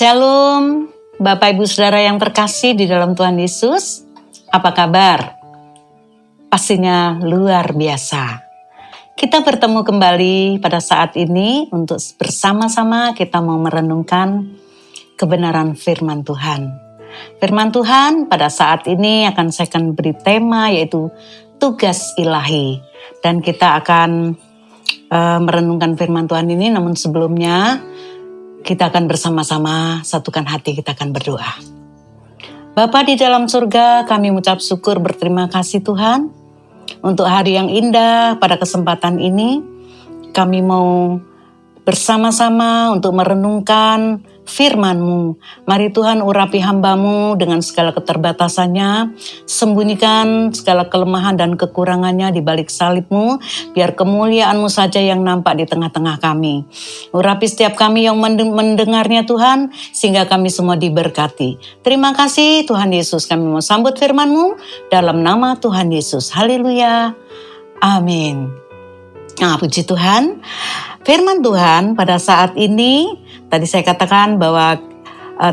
Shalom, Bapak Ibu Saudara yang terkasih di dalam Tuhan Yesus. Apa kabar? Pastinya luar biasa. Kita bertemu kembali pada saat ini untuk bersama-sama kita mau merenungkan kebenaran firman Tuhan. Firman Tuhan pada saat ini akan saya beri tema yaitu tugas ilahi. Dan kita akan merenungkan firman Tuhan ini, namun sebelumnya kita akan bersama-sama satukan hati, kita akan berdoa. Bapa di dalam surga, kami mengucap syukur berterima kasih Tuhan untuk hari yang indah pada kesempatan ini. Kami mau bersama-sama untuk merenungkan firman-Mu. Mari Tuhan urapi hamba-Mu dengan segala keterbatasannya, sembunyikan segala kelemahan dan kekurangannya di balik salib-Mu, biar kemuliaan-Mu saja yang nampak di tengah-tengah kami. Urapi setiap kami yang mendengarnya Tuhan, sehingga kami semua diberkati. Terima kasih Tuhan Yesus, kami mau sambut firman-Mu dalam nama Tuhan Yesus. Haleluya. Amin. Nah, puji Tuhan. Firman Tuhan pada saat ini, tadi saya katakan bahwa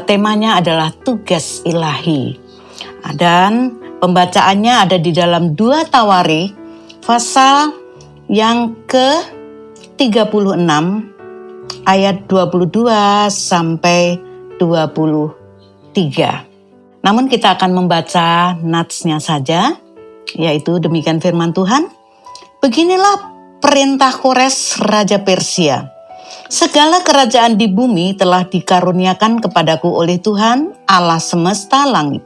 temanya adalah tugas ilahi. Dan pembacaannya ada di dalam 2 Tawarikh pasal yang ke-36 ayat 22 sampai 23. Namun kita akan membaca natsnya saja, yaitu demikian firman Tuhan. Beginilah perintah Kores Raja Persia. Segala kerajaan di bumi telah dikaruniakan kepadaku oleh Tuhan Allah semesta langit.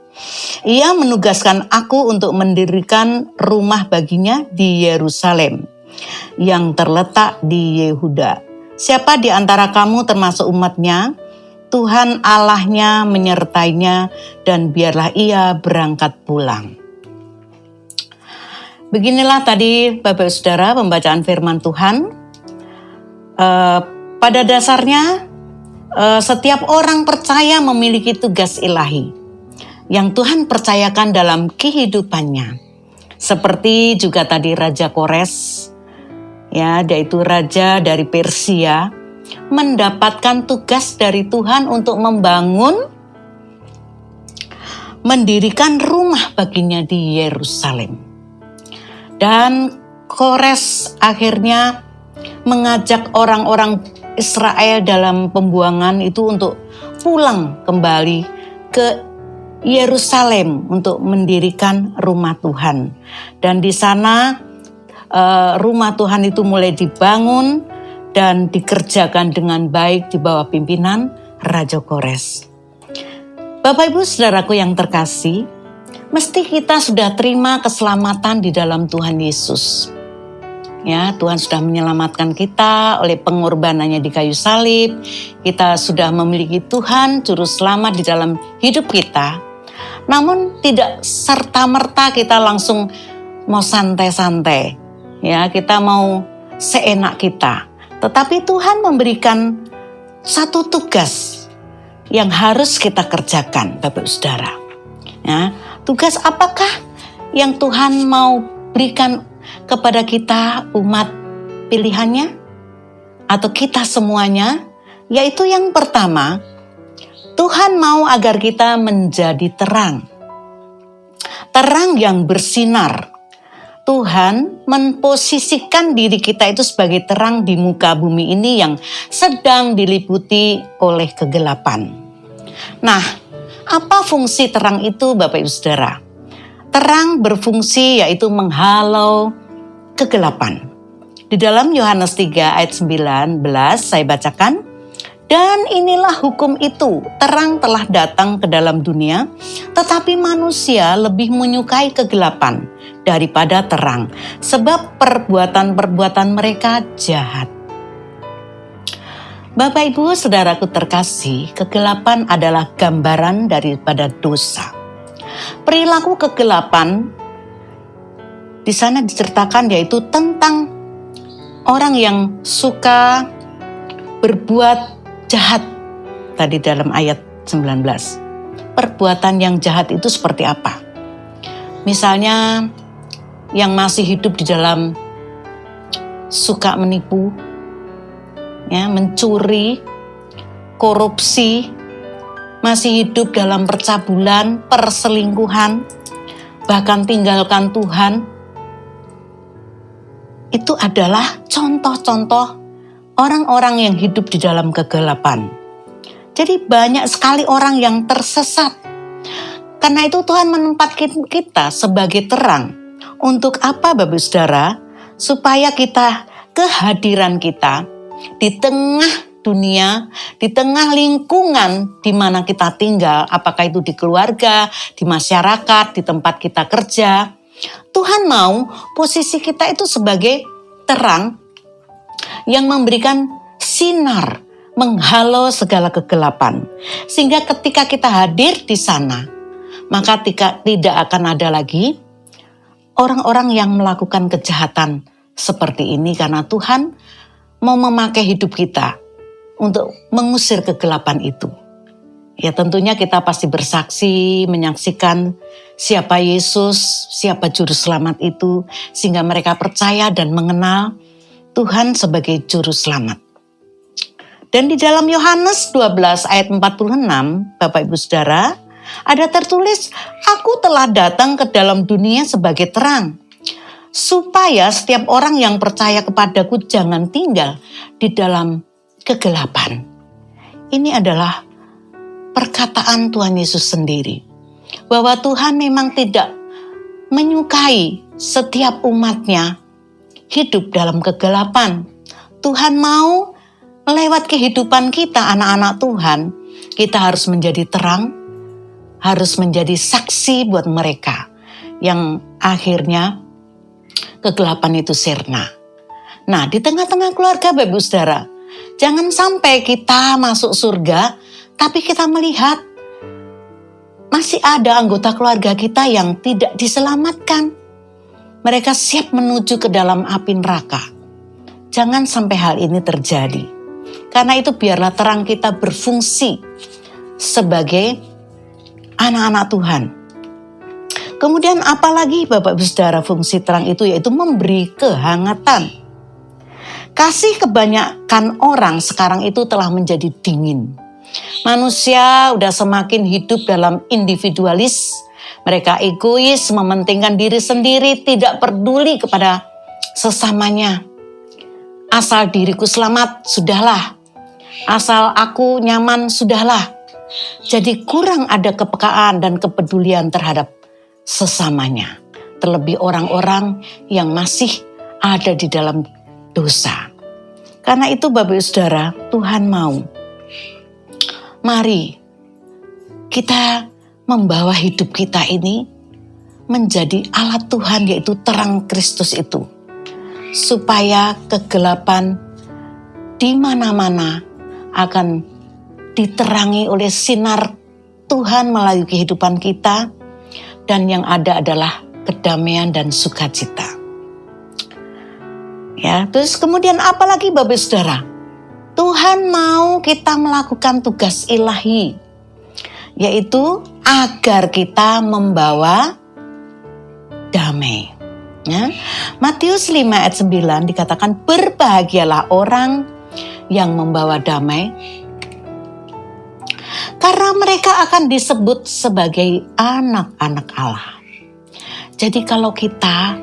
Ia menugaskan aku untuk mendirikan rumah baginya di Yerusalem yang terletak di Yehuda. Siapa di antara kamu termasuk umatnya, Tuhan Allahnya menyertainya dan biarlah ia berangkat pulang. Beginilah tadi Bapak Saudara pembacaan firman Tuhan. Pada dasarnya setiap orang percaya memiliki tugas ilahi yang Tuhan percayakan dalam kehidupannya. Seperti juga tadi Raja Kores, ya, yaitu raja dari Persia, mendapatkan tugas dari Tuhan untuk mendirikan rumah baginya di Yerusalem. Dan Kores akhirnya mengajak orang-orang Israel dalam pembuangan itu untuk pulang kembali ke Yerusalem untuk mendirikan rumah Tuhan. Dan di sana rumah Tuhan itu mulai dibangun dan dikerjakan dengan baik di bawah pimpinan Raja Kores. Bapak Ibu Saudaraku yang terkasih, mesti kita sudah terima keselamatan di dalam Tuhan Yesus. Ya, Tuhan sudah menyelamatkan kita oleh pengorbanannya di kayu salib. Kita sudah memiliki Tuhan juru selamat di dalam hidup kita. Namun tidak serta-merta kita langsung mau santai-santai. Ya, kita mau seenak kita. Tetapi Tuhan memberikan satu tugas yang harus kita kerjakan, Bapak Saudara. Ya, tugas apakah yang Tuhan mau berikan kepada kita umat pilihannya? Atau kita semuanya? Yaitu yang pertama, Tuhan mau agar kita menjadi terang. Terang yang bersinar. Tuhan memposisikan diri kita itu sebagai terang di muka bumi ini yang sedang diliputi oleh kegelapan. Nah, apa fungsi terang itu Bapak Ibu Saudara? Terang berfungsi yaitu menghalau kegelapan. Di dalam Yohanes 3 ayat 19 saya bacakan. Dan inilah hukum itu, terang telah datang ke dalam dunia, tetapi manusia lebih menyukai kegelapan daripada terang, sebab perbuatan-perbuatan mereka jahat. Bapak Ibu Saudaraku terkasih, kegelapan adalah gambaran daripada dosa. Perilaku kegelapan di sana diceritakan yaitu tentang orang yang suka berbuat jahat. Tadi dalam ayat 19. Perbuatan yang jahat itu seperti apa? Misalnya yang masih hidup di dalam suka menipu, ya, mencuri, korupsi, masih hidup dalam percabulan, perselingkuhan, bahkan tinggalkan Tuhan, itu adalah contoh-contoh orang-orang yang hidup di dalam kegelapan. Jadi banyak sekali orang yang tersesat. Karena itu Tuhan menempatkan kita sebagai terang. Untuk apa Bapak Saudara? Supaya kehadiran kita di tengah dunia, di tengah lingkungan di mana kita tinggal, apakah itu di keluarga, di masyarakat, di tempat kita kerja, Tuhan mau posisi kita itu sebagai terang yang memberikan sinar, menghalau segala kegelapan. Sehingga ketika kita hadir di sana, maka tidak akan ada lagi orang-orang yang melakukan kejahatan seperti ini, karena Tuhan mau memakai hidup kita untuk mengusir kegelapan itu. Ya tentunya kita pasti bersaksi, menyaksikan siapa Yesus, siapa Juru Selamat itu, sehingga mereka percaya dan mengenal Tuhan sebagai Juru Selamat. Dan di dalam Yohanes 12 ayat 46, Bapak Ibu Saudara, ada tertulis, "Aku telah datang ke dalam dunia sebagai terang, supaya setiap orang yang percaya kepadaku jangan tinggal di dalam kegelapan." Ini adalah perkataan Tuhan Yesus sendiri, bahwa Tuhan memang tidak menyukai setiap umatnya hidup dalam kegelapan. Tuhan mau lewat kehidupan kita, anak-anak Tuhan, kita harus menjadi terang, harus menjadi saksi buat mereka yang akhirnya kegelapan itu sirna. Nah, di tengah-tengah keluarga Bapak Ibu Saudara, jangan sampai kita masuk surga, tapi kita melihat masih ada anggota keluarga kita yang tidak diselamatkan. Mereka siap menuju ke dalam api neraka. Jangan sampai hal ini terjadi. Karena itu biarlah terang kita berfungsi sebagai anak-anak Tuhan. Kemudian apalagi Bapak Ibu Saudara fungsi terang itu, yaitu memberi kehangatan. Kasih kebanyakan orang sekarang itu telah menjadi dingin. Manusia udah semakin hidup dalam individualis. Mereka egois, mementingkan diri sendiri, tidak peduli kepada sesamanya. Asal diriku selamat, sudahlah. Asal aku nyaman, sudahlah. Jadi kurang ada kepekaan dan kepedulian terhadap sesamanya. Terlebih orang-orang yang masih ada di dalam dosa. Karena itu Bapak Ibu Saudara, Tuhan mau. Mari kita membawa hidup kita ini menjadi alat Tuhan, yaitu terang Kristus itu. Supaya kegelapan di mana-mana akan diterangi oleh sinar Tuhan melalui kehidupan kita, dan yang ada adalah kedamaian dan sukacita. Ya, terus kemudian apalagi Bapak Saudara? Tuhan mau kita melakukan tugas ilahi, yaitu agar kita membawa damai. Ya. Matius 5 ayat 9 dikatakan, "Berbahagialah orang yang membawa damai, karena mereka akan disebut sebagai anak-anak Allah." Jadi kalau kita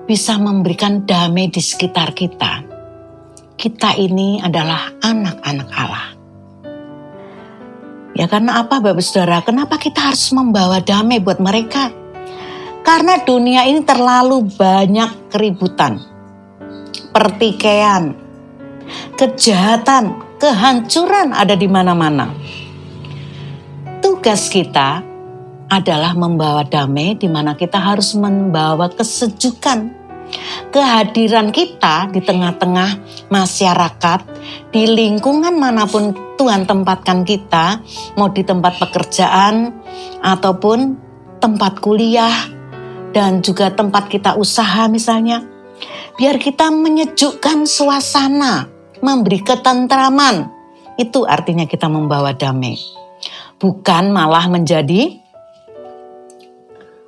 bisa memberikan damai di sekitar kita, kita ini adalah anak-anak Allah. Ya karena apa Bapak Saudara? Kenapa kita harus membawa damai buat mereka? Karena dunia ini terlalu banyak keributan, pertikaian, kejahatan, kehancuran ada di mana-mana. Tugas kita adalah membawa damai, di mana kita harus membawa kesejukan. Kehadiran kita di tengah-tengah masyarakat, di lingkungan manapun Tuhan tempatkan kita, mau di tempat pekerjaan ataupun tempat kuliah dan juga tempat kita usaha misalnya, biar kita menyejukkan suasana, memberi ketentraman. Itu artinya kita membawa damai. Bukan malah menjadi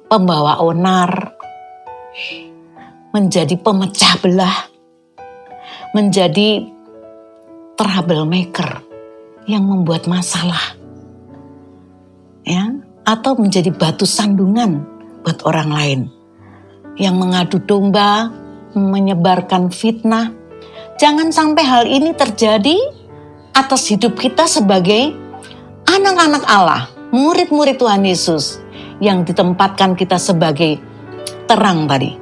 pembawa onar, menjadi pemecah belah, menjadi troublemaker yang membuat masalah. ya, atau menjadi batu sandungan buat orang lain yang mengadu domba, menyebarkan fitnah. Jangan sampai hal ini terjadi atas hidup kita sebagai anak-anak Allah, murid-murid Tuhan Yesus yang ditempatkan kita sebagai terang tadi.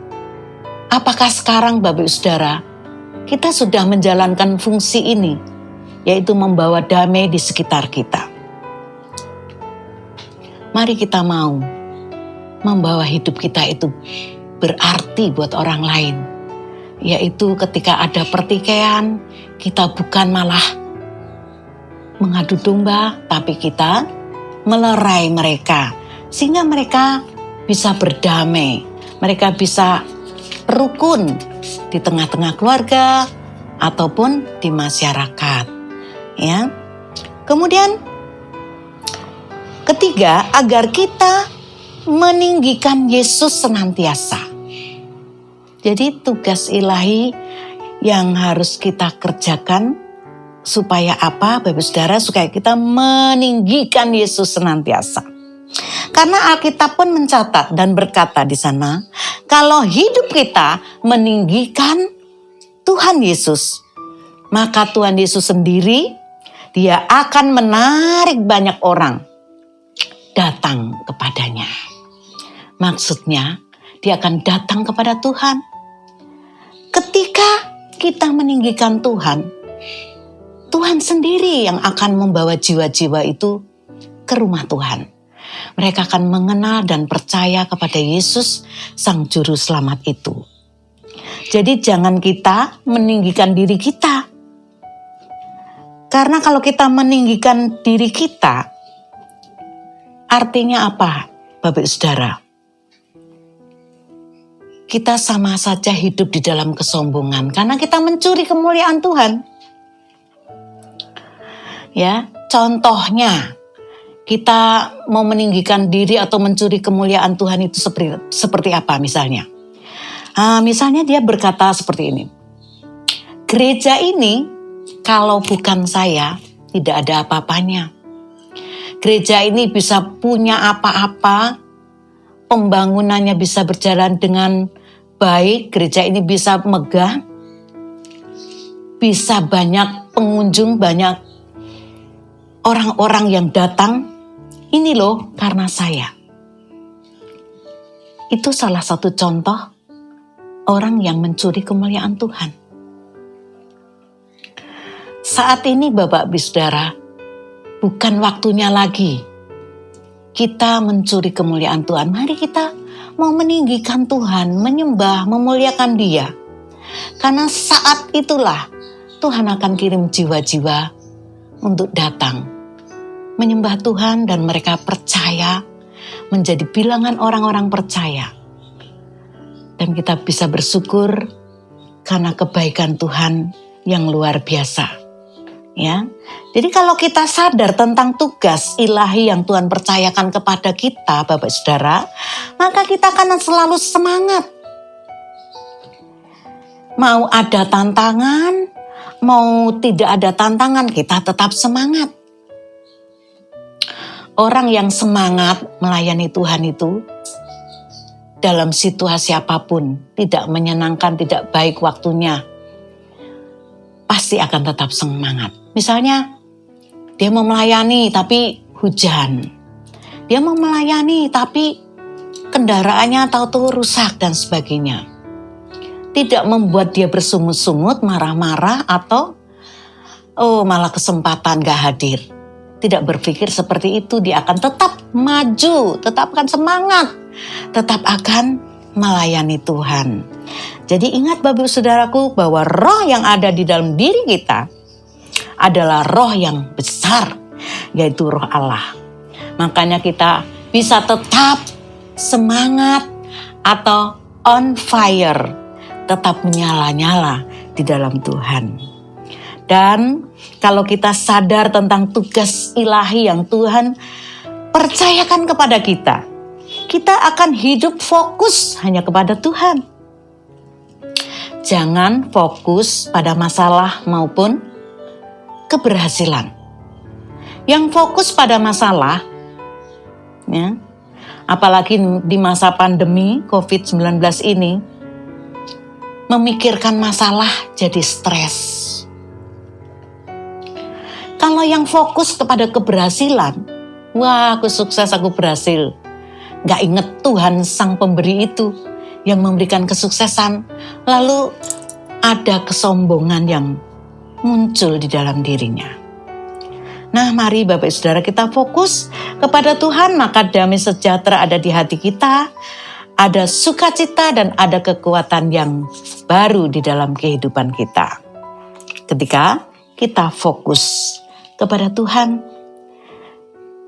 Apakah sekarang Bapak Ibu Saudara, kita sudah menjalankan fungsi ini, yaitu membawa damai di sekitar kita? Mari kita mau membawa hidup kita itu berarti buat orang lain. Yaitu ketika ada pertikaian, kita bukan malah mengadu domba, tapi kita melerai mereka. Sehingga mereka bisa berdamai, mereka bisa rukun di tengah-tengah keluarga ataupun di masyarakat. Ya. Kemudian ketiga, agar kita meninggikan Yesus senantiasa. Jadi tugas ilahi yang harus kita kerjakan supaya apa, Bapak Saudara? Supaya kita meninggikan Yesus senantiasa. Karena Alkitab pun mencatat dan berkata di sana, kalau hidup kita meninggikan Tuhan Yesus, maka Tuhan Yesus sendiri, dia akan menarik banyak orang datang kepadanya. Maksudnya, dia akan datang kepada Tuhan. Ketika kita meninggikan Tuhan, Tuhan sendiri yang akan membawa jiwa-jiwa itu ke rumah Tuhan. Mereka akan mengenal dan percaya kepada Yesus, Sang Juru Selamat itu. Jadi jangan kita meninggikan diri kita. Karena kalau kita meninggikan diri kita, artinya apa, Bapak Saudara? Kita sama saja hidup di dalam kesombongan karena kita mencuri kemuliaan Tuhan. Ya, contohnya kita mau meninggikan diri atau mencuri kemuliaan Tuhan itu seperti apa misalnya? Misalnya dia berkata seperti ini. Gereja ini kalau bukan saya tidak ada apa-apanya. Gereja ini bisa punya apa-apa, pembangunannya bisa berjalan dengan baik, gereja ini bisa megah, bisa banyak pengunjung, banyak orang-orang yang datang. Ini loh karena saya. Itu salah satu contoh orang yang mencuri kemuliaan Tuhan. Saat ini Bapak Ibu Saudara, bukan waktunya lagi kita mencuri kemuliaan Tuhan. Mari kita mau meninggikan Tuhan, menyembah, memuliakan Dia. Karena saat itulah Tuhan akan kirim jiwa-jiwa untuk datang menyembah Tuhan dan mereka percaya, menjadi bilangan orang-orang percaya. Dan kita bisa bersyukur karena kebaikan Tuhan yang luar biasa. Ya. Jadi kalau kita sadar tentang tugas ilahi yang Tuhan percayakan kepada kita, Bapak Saudara, maka kita akan selalu semangat. Mau ada tantangan, mau tidak ada tantangan, kita tetap semangat. Orang yang semangat melayani Tuhan itu dalam situasi apapun, tidak menyenangkan, tidak baik waktunya, pasti akan tetap semangat. Misalnya, dia mau melayani tapi hujan. Dia mau melayani tapi kendaraannya tahu-tahu rusak dan sebagainya. Tidak membuat dia bersungut-sungut, marah-marah atau malah kesempatan gak hadir. Tidak berpikir seperti itu, dia akan tetap maju, tetap akan semangat, tetap akan melayani Tuhan. Jadi ingat Bapak Saudaraku bahwa roh yang ada di dalam diri kita adalah roh yang besar, yaitu roh Allah. Makanya kita bisa tetap semangat atau on fire, tetap menyala-nyala di dalam Tuhan. Dan kalau kita sadar tentang tugas ilahi yang Tuhan percayakan kepada kita, kita akan hidup fokus hanya kepada Tuhan. Jangan fokus pada masalah maupun keberhasilan. Yang fokus pada masalah ya. Apalagi di masa pandemi COVID-19 ini, memikirkan masalah jadi stres. Kalau yang fokus kepada keberhasilan, wah aku sukses, aku berhasil. Gak inget Tuhan sang pemberi itu yang memberikan kesuksesan. Lalu ada kesombongan yang muncul di dalam dirinya. Nah, mari Bapak Saudara kita fokus kepada Tuhan, maka damai sejahtera ada di hati kita, ada sukacita dan ada kekuatan yang baru di dalam kehidupan kita. Ketika kita fokus kepada Tuhan,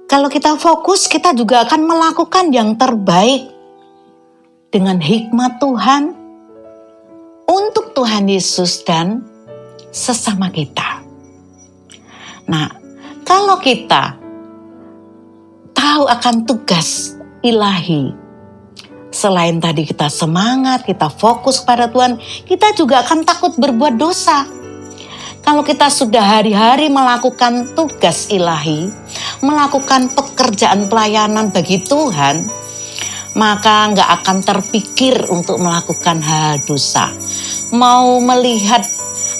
kalau kita fokus, kita juga akan melakukan yang terbaik dengan hikmat Tuhan untuk Tuhan Yesus dan sesama kita. Nah, kalau kita tahu akan tugas ilahi, selain tadi kita semangat, kita fokus pada Tuhan, kita juga akan takut berbuat dosa. Kalau kita sudah hari-hari melakukan tugas ilahi, melakukan pekerjaan pelayanan bagi Tuhan, maka nggak akan terpikir untuk melakukan hal dosa. Mau melihat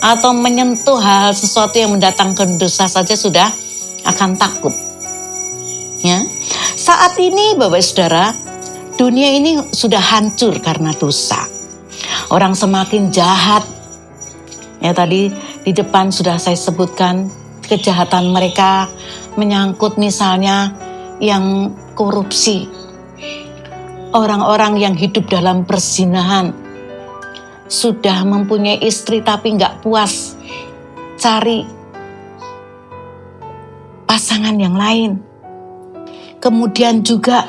atau menyentuh hal sesuatu yang mendatangkan dosa saja sudah akan takut. Ya. Saat ini Bapak Saudara, dunia ini sudah hancur karena dosa. Orang semakin jahat. Ya, tadi di depan sudah saya sebutkan kejahatan mereka menyangkut misalnya yang korupsi. Orang-orang yang hidup dalam perzinahan, sudah mempunyai istri tapi nggak puas, cari pasangan yang lain. Kemudian juga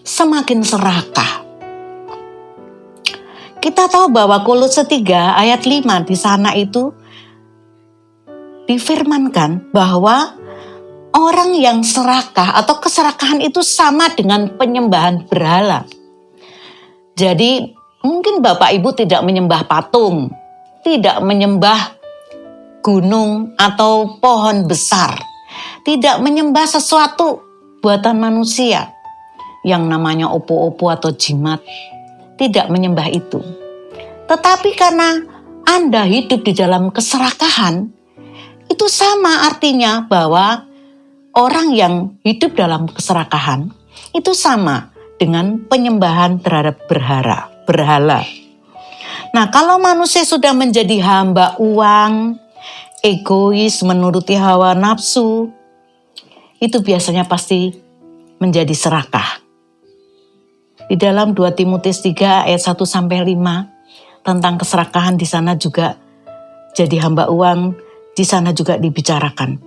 semakin serakah. Kita tahu bahwa Kolose 3 ayat 5 di sana itu difirmankan bahwa orang yang serakah atau keserakahan itu sama dengan penyembahan berhala. Jadi mungkin Bapak Ibu tidak menyembah patung, tidak menyembah gunung atau pohon besar, tidak menyembah sesuatu buatan manusia yang namanya opo-opo atau jimat, tidak menyembah itu. Tetapi karena Anda hidup di dalam keserakahan, itu sama artinya bahwa orang yang hidup dalam keserakahan itu sama dengan penyembahan terhadap berhala. Nah, kalau manusia sudah menjadi hamba uang, egois, menuruti hawa nafsu, itu biasanya pasti menjadi serakah. Di dalam 2 Timotius 3 ayat 1-5 tentang keserakahan di sana juga jadi hamba uang, di sana juga dibicarakan.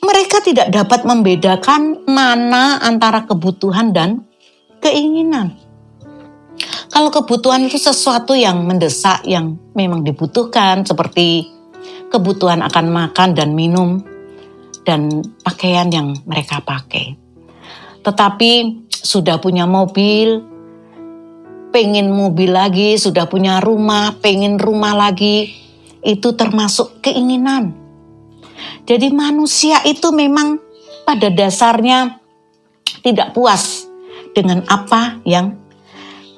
Mereka tidak dapat membedakan mana antara kebutuhan dan keinginan. Kalau kebutuhan itu sesuatu yang mendesak, yang memang dibutuhkan, seperti kebutuhan akan makan dan minum, dan pakaian yang mereka pakai. Tetapi sudah punya mobil, pengen mobil lagi, sudah punya rumah, pengen rumah lagi, itu termasuk keinginan. Jadi manusia itu memang pada dasarnya tidak puas dengan apa yang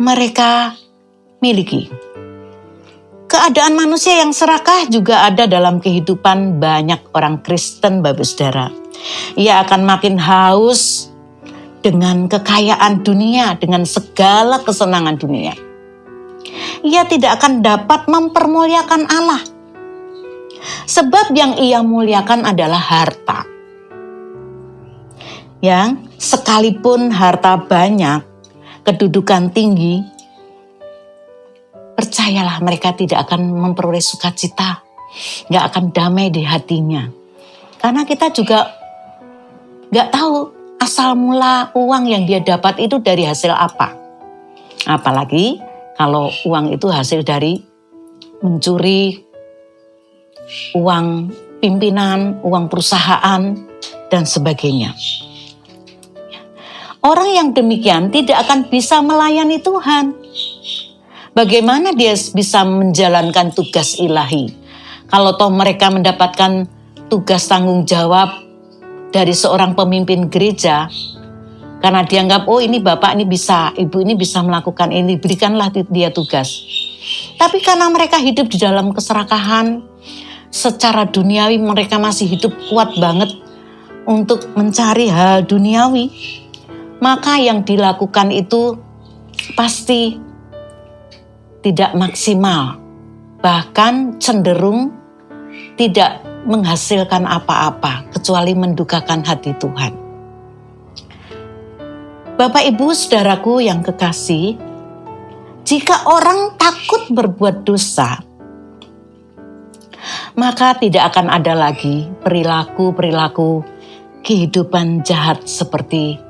mereka miliki. Keadaan manusia yang serakah juga ada dalam kehidupan banyak orang Kristen, Bapak Saudara. Ia akan makin haus dengan kekayaan dunia, dengan segala kesenangan dunia. Ia tidak akan dapat mempermuliakan Allah. Sebab yang ia muliakan adalah harta. Yang sekalipun harta banyak, kedudukan tinggi, percayalah mereka tidak akan memperoleh sukacita, gak akan damai di hatinya. Karena kita juga gak tahu asal mula uang yang dia dapat itu dari hasil apa. Apalagi kalau uang itu hasil dari mencuri, uang pimpinan, uang perusahaan, dan sebagainya. Orang yang demikian tidak akan bisa melayani Tuhan. Bagaimana dia bisa menjalankan tugas ilahi? Kalau toh mereka mendapatkan tugas tanggung jawab dari seorang pemimpin gereja, Karena dianggap, oh ini bapak ini bisa, ibu ini bisa melakukan ini, berikanlah dia tugas. Tapi karena mereka hidup di dalam keserakahan, secara duniawi mereka masih hidup kuat banget untuk mencari hal duniawi, maka yang dilakukan itu pasti tidak maksimal, bahkan cenderung tidak menghasilkan apa-apa kecuali mendukakan hati Tuhan. Bapak Ibu saudaraku yang kekasih, jika orang takut berbuat dosa, maka tidak akan ada lagi perilaku-perilaku kehidupan jahat seperti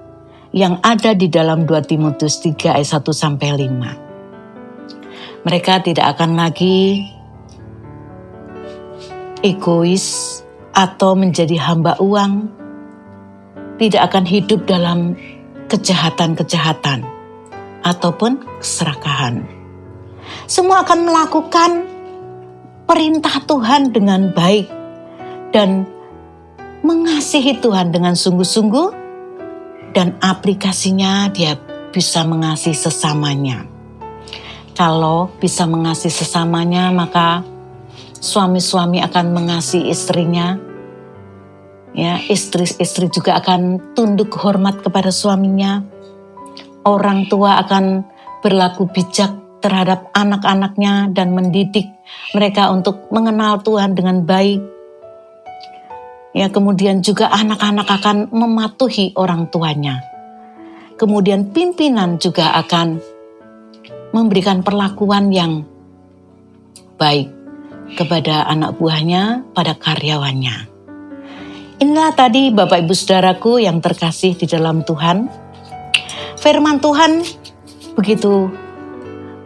yang ada di dalam 2 Timotius 3 ayat 1-5. Mereka tidak akan lagi egois atau menjadi hamba uang, tidak akan hidup dalam kejahatan-kejahatan ataupun keserakahan. Semua akan melakukan perintah Tuhan dengan baik dan mengasihi Tuhan dengan sungguh-sungguh, dan aplikasinya dia bisa mengasihi sesamanya. Kalau bisa mengasihi sesamanya, maka suami-suami akan mengasihi istrinya. Ya, istri-istri juga akan tunduk hormat kepada suaminya. Orang tua akan berlaku bijak terhadap anak-anaknya dan mendidik mereka untuk mengenal Tuhan dengan baik. Ya, kemudian juga anak-anak akan mematuhi orang tuanya. Kemudian pimpinan juga akan memberikan perlakuan yang baik kepada anak buahnya, pada karyawannya. Inilah tadi Bapak Ibu Saudaraku yang terkasih di dalam Tuhan. Firman Tuhan begitu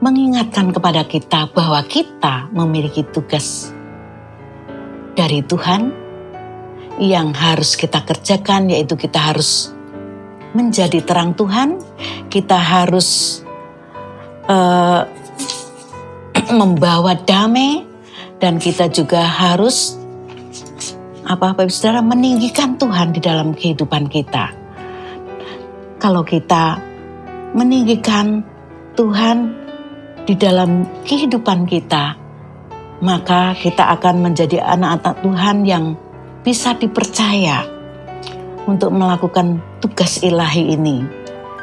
mengingatkan kepada kita bahwa kita memiliki tugas dari Tuhan yang harus kita kerjakan, yaitu kita harus menjadi terang Tuhan, kita harus membawa damai, dan kita juga harus Bapak Ibu Saudara, meninggikan Tuhan di dalam kehidupan kita. Kalau kita meninggikan Tuhan di dalam kehidupan kita, maka kita akan menjadi anak-anak Tuhan yang bisa dipercaya untuk melakukan tugas ilahi ini.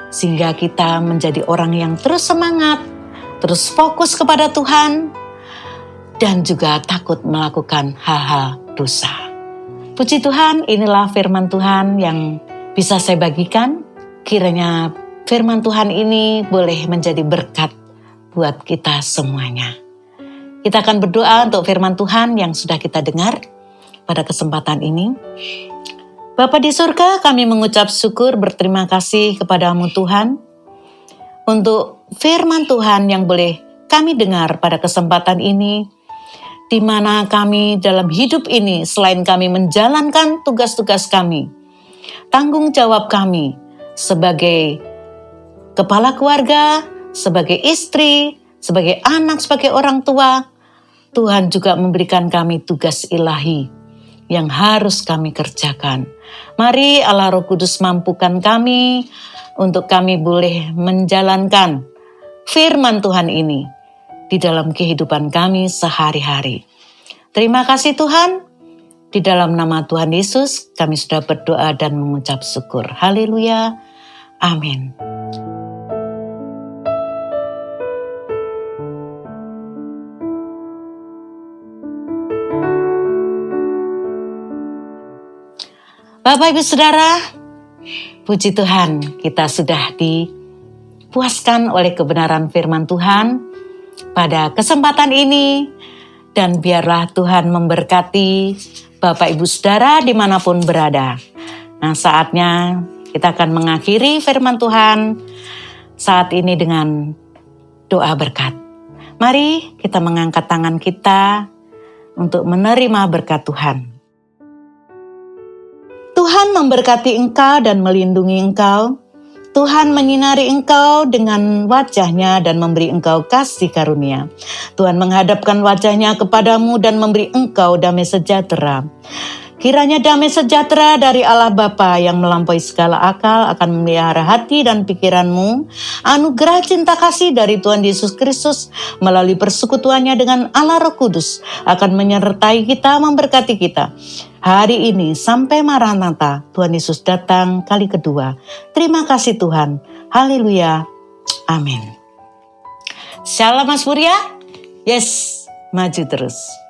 Sehingga kita menjadi orang yang terus semangat, terus fokus kepada Tuhan, dan juga takut melakukan hal-hal dosa. Puji Tuhan, inilah firman Tuhan yang bisa saya bagikan. Kiranya firman Tuhan ini boleh menjadi berkat buat kita semuanya. Kita akan berdoa untuk firman Tuhan yang sudah kita dengar pada kesempatan ini. Bapa di surga, kami mengucap syukur berterima kasih kepadamu Tuhan untuk firman Tuhan yang boleh kami dengar pada kesempatan ini, di mana kami dalam hidup ini selain kami menjalankan tugas-tugas kami, tanggung jawab kami sebagai kepala keluarga, sebagai istri, sebagai anak, sebagai orang tua, Tuhan juga memberikan kami tugas ilahi yang harus kami kerjakan. Mari Allah Roh Kudus mampukan kami untuk kami boleh menjalankan firman Tuhan ini di dalam kehidupan kami sehari-hari. Terima kasih Tuhan. Di dalam nama Tuhan Yesus kami sudah berdoa dan mengucap syukur. Haleluya. Amin. Bapak Ibu Saudara, puji Tuhan, kita sudah dipuaskan oleh kebenaran firman Tuhan pada kesempatan ini, dan biarlah Tuhan memberkati Bapak Ibu Saudara dimanapun berada. Nah, saatnya kita akan mengakhiri firman Tuhan saat ini dengan doa berkat. Mari kita mengangkat tangan kita untuk menerima berkat Tuhan. Tuhan memberkati engkau dan melindungi engkau. Tuhan menyinari engkau dengan wajah-Nya dan memberi engkau kasih karunia. Tuhan menghadapkan wajah-Nya kepadamu dan memberi engkau damai sejahtera. Kiranya damai sejahtera dari Allah Bapa yang melampaui segala akal akan memelihara hati dan pikiranmu. Anugerah cinta kasih dari Tuhan Yesus Kristus melalui persekutuannya dengan Allah Roh Kudus akan menyertai kita, memberkati kita hari ini sampai Maranatha, Tuhan Yesus datang kali kedua. Terima kasih Tuhan. Haleluya. Amin. Shalom Mas Purya. Yes, maju terus.